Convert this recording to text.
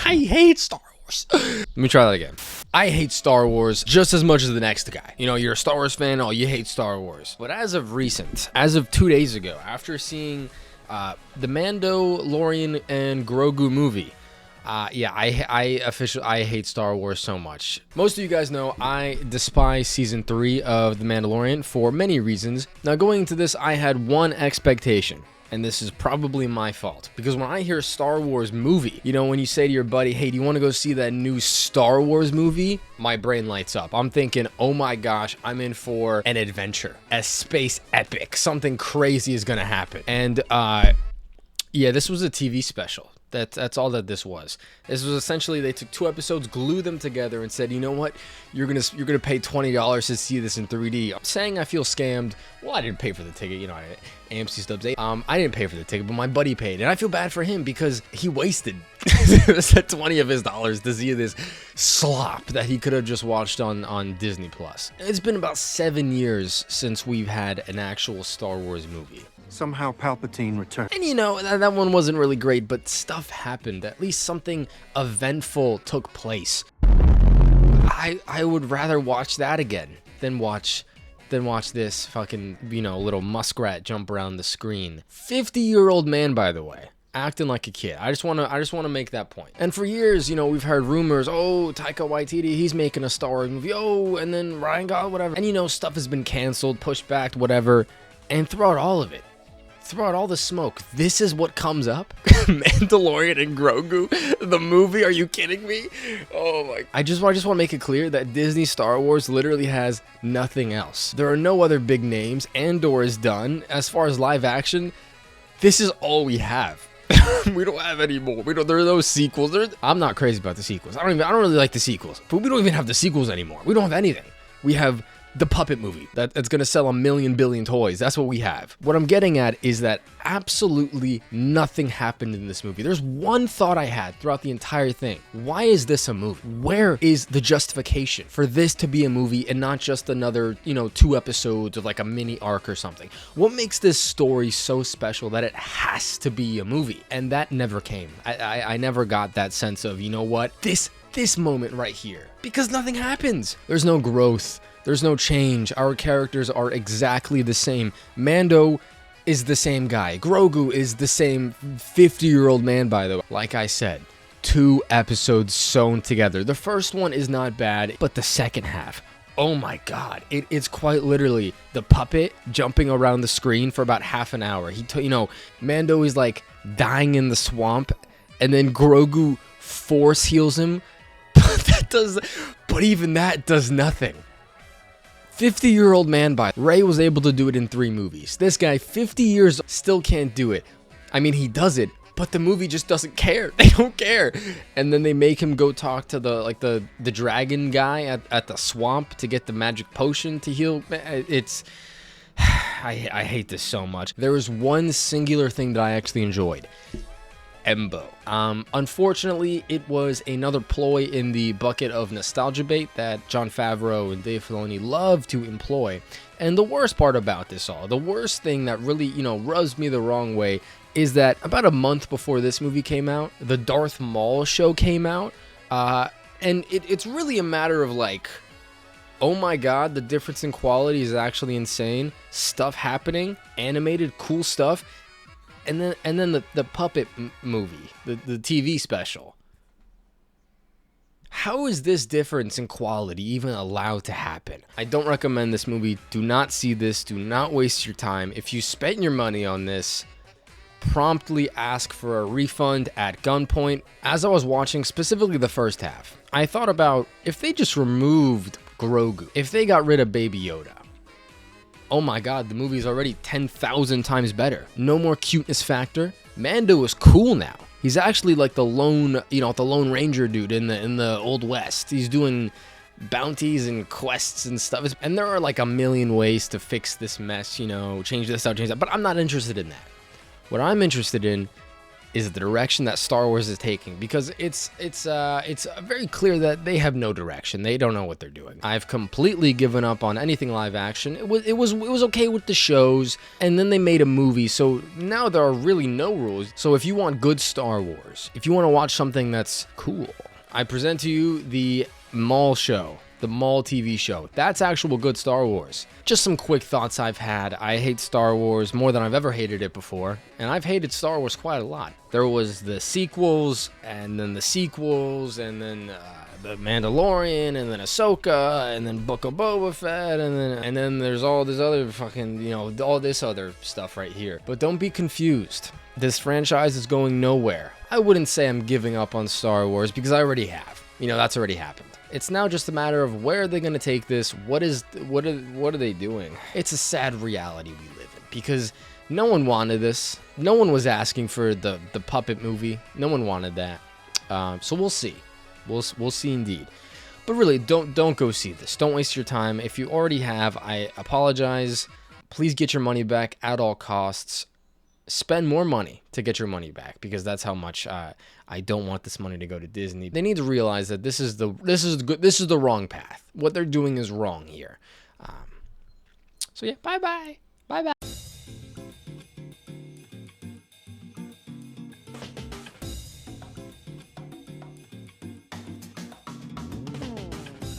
I hate Star Wars. Let me try that again. I hate Star Wars just as much as the next guy. You know, you're a Star Wars fan, oh, you hate Star Wars. But as of recent, as of 2 days ago, after seeing the Mandolorian and Grogu movie, yeah, I hate Star Wars so much. Most of you guys know I despise season 3 of The Mandalorian for many reasons. Now, going into this, I had one expectation. And this is probably my fault, because when I hear Star Wars movie, you know, when you say to your buddy, hey, do you want to go see that new Star Wars movie? My brain lights up. I'm thinking, oh my gosh, I'm in for an adventure, a space epic. Something crazy is going to happen. And yeah, this was a TV special. That's all that this was. This was essentially, they took 2 episodes, glued them together, and said, you know what, you're gonna pay $20 to see this in 3D. I'm saying I feel scammed. Well, I didn't pay for the ticket, you know, AMC Stubs 8. I didn't pay for the ticket, but my buddy paid, and I feel bad for him because he wasted $20 of his dollars to see this slop that he could have just watched on Disney Plus. It's been about 7 years since we've had an actual Star Wars movie. Somehow Palpatine returned. And you know, that one wasn't really great, but stuff happened. At least something eventful took place. I would rather watch that again than watch this fucking, you know, little muskrat jump around the screen. 50-year-old man, by the way, acting like a kid. I just want to make that point. And for years, you know, we've heard rumors, oh, Taika Waititi, he's making a Star Wars movie, oh, and then Ryan Gosling, whatever. And you know, stuff has been canceled, pushed back, whatever. And throughout all of it, throughout all the smoke, this is what comes up? Mandalorian and Grogu, the movie? Are you kidding me? Oh my! I just want to make it clear that Disney Star Wars literally has nothing else. There are no other big names. Andor is done. As far as live action, this is all we have. We don't have any more. There are no sequels. I'm not crazy about the sequels. I don't really like the sequels. But we don't even have the sequels anymore. We don't have anything. We have the puppet movie that's gonna sell 1 billion toys. That's what we have. What I'm getting at is that absolutely nothing happened in this movie. There's one thought I had throughout the entire thing. Why is this a movie? Where is the justification for this to be a movie and not just another, you know, 2 episodes of like a mini arc or something? What makes this story so special that it has to be a movie? And that never came. I never got that sense of, you know what, this moment right here, because nothing happens. There's no growth. There's no change. Our characters are exactly the same. Mando is the same guy. Grogu is the same 50-year-old man, by the way. Like I said, 2 episodes sewn together. The first one is not bad, but the second half, oh my god. It's quite literally the puppet jumping around the screen for about half an hour. You know, Mando is like dying in the swamp, and then Grogu force heals him. But even that does nothing. 50-year-old man, Ray was able to do it in 3 movies. This guy, 50 years, still can't do it. I mean, he does it, but the movie just doesn't care. They don't care. And then they make him go talk to the dragon guy at the swamp to get the magic potion to heal. It's I hate this so much. There was one singular thing that I actually enjoyed. Embo. Unfortunately, it was another ploy in the bucket of nostalgia bait that Jon Favreau and Dave Filoni love to employ. And the worst part about this all, the worst thing that really, you know, rubs me the wrong way, is that about a month before this movie came out, the Darth Maul show came out, and it's really a matter of like, oh my god, the difference in quality is actually insane. Stuff happening, animated, cool stuff. And then the puppet movie, the TV special. How is this difference in quality even allowed to happen? I don't recommend this movie. Do not see this. Do not waste your time. If you spent your money on this, promptly ask for a refund at gunpoint. As I was watching, specifically the first half, I thought about if they just removed Grogu, if they got rid of Baby Yoda. Oh my god, the movie is already 10,000 times better. No more cuteness factor. Mando is cool now. He's actually like the lone, you know, the Lone Ranger dude in the Old West. He's doing bounties and quests and stuff. And there are like 1,000,000 ways to fix this mess, you know, change this out, change that. But I'm not interested in that. What I'm interested in is the direction that Star Wars is taking, because it's very clear that they have no direction. They don't know what they're doing. I've completely given up on anything live action. It was okay with the shows, and then they made a movie, so now there are really no rules. So if you want good Star Wars, if you want to watch something that's cool, I present to you the Maul show. The Maul TV show. That's actual good Star Wars. Just some quick thoughts I've had. I hate Star Wars more than I've ever hated it before, and I've hated Star Wars quite a lot. There was the sequels, and then the sequels, and then the Mandolorian, and then Ahsoka, and then Book of Boba Fett, and then there's all this other fucking, you know, all this other stuff right here. But don't be confused. This franchise is going nowhere. I wouldn't say I'm giving up on Star Wars, because I already have. You know, that's already happened. It's now just a matter of where are they going to take this? What are they doing? It's a sad reality we live in, because no one wanted this. No one was asking for the puppet movie. No one wanted that. So we'll see. We'll see indeed. But really, don't go see this. Don't waste your time. If you already have, I apologize. Please get your money back at all costs. Spend more money to get your money back, because that's how much I don't want this money to go to Disney. They need to realize that this is the wrong path. What they're doing is wrong here. So yeah, bye bye.